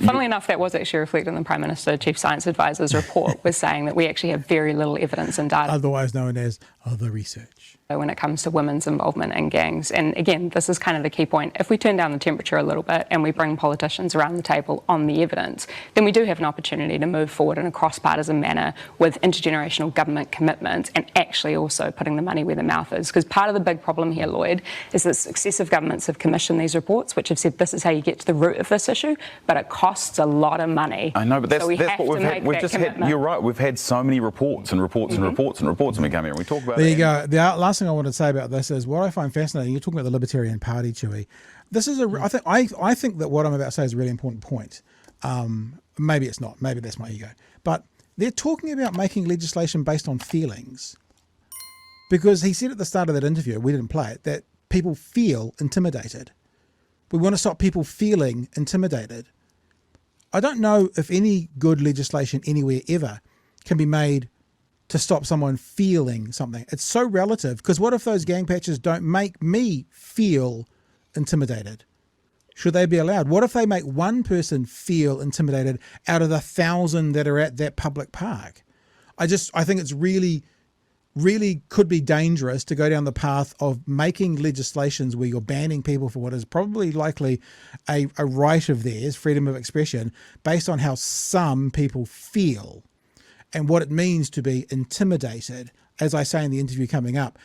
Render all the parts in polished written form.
Funnily enough, that was actually reflected in the Prime Minister Chief Science Advisor's report, was saying that we actually have very little evidence and data. Otherwise known as other research. When it comes to women's involvement in gangs. And again, this is kind of the key point. If we turn down the temperature a little bit and we bring politicians around the table on the evidence, then we do have an opportunity to move forward in a cross-partisan manner with intergenerational government commitments and actually also putting the money where the mouth is. Because part of the big problem here, Lloyd, is that successive governments have commissioned these reports, which have said this is how you get to the root of this issue, but it costs a lot of money. I know, but that's so what we've had. We've just had, you're right, we've had so many reports and reports and reports and reports, and we come here and we talk about There you go. The last thing I want to say about this is what I find fascinating. You're talking about the Libertarian Party, Chewy. This is I think that what I'm about to say is a really important point. Maybe it's not. Maybe that's my ego. But they're talking about making legislation based on feelings. Because he said at the start of that interview, we didn't play it, that people feel intimidated. We want to stop people feeling intimidated. I don't know if any good legislation anywhere ever can be made to stop someone feeling something. It's so relative, because what if those gang patches don't make me feel intimidated? Should they be allowed? What if they make one person feel intimidated out of the 1,000 that are at that public park? I think it's really could be dangerous to go down the path of making legislations where you're banning people for what is probably likely a right of theirs, freedom of expression, based on how some people feel and what it means to be intimidated. As I say in the interview coming up,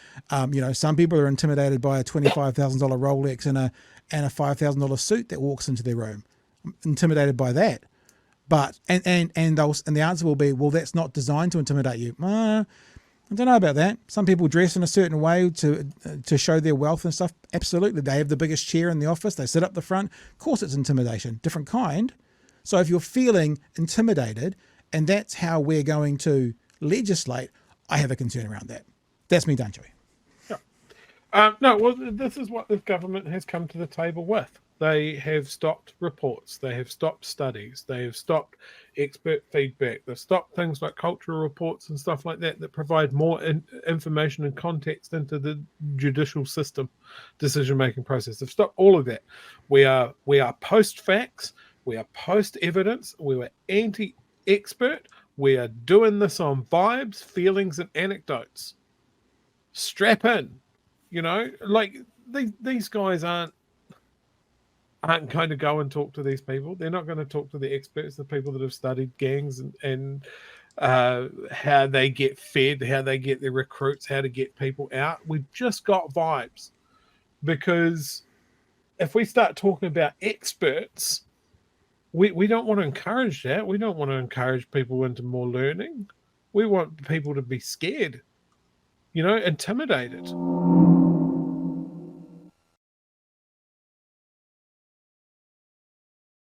some people are intimidated by a $25,000 Rolex and a $5,000 suit that walks into their room. I'm intimidated by that. But and the answer will be, well, that's not designed to intimidate you. I don't know about that. Some people dress in a certain way to show their wealth and stuff. Absolutely. They have the biggest chair in the office. They sit up the front. Of course it's intimidation. Different kind. So if you're feeling intimidated and that's how we're going to legislate, I have a concern around that. That's me done, Joey. This is what this government has come to the table with. They have stopped reports. They have stopped studies. They have stopped expert feedback. They've stopped things like cultural reports and stuff like that provide more information and context into the judicial system decision-making process. They've stopped all of that. We are post-facts. We are post-evidence. We were anti-expert. We are doing this on vibes, feelings, and anecdotes. Strap in. These guys aren't going to go and talk to these people. They're not going to talk to the experts, the people that have studied gangs and how they get fed, how they get their recruits, how to get people out. We've just got vibes. Because if we start talking about experts, we don't want to encourage that. We don't want to encourage people into more learning. We want people to be scared, intimidated.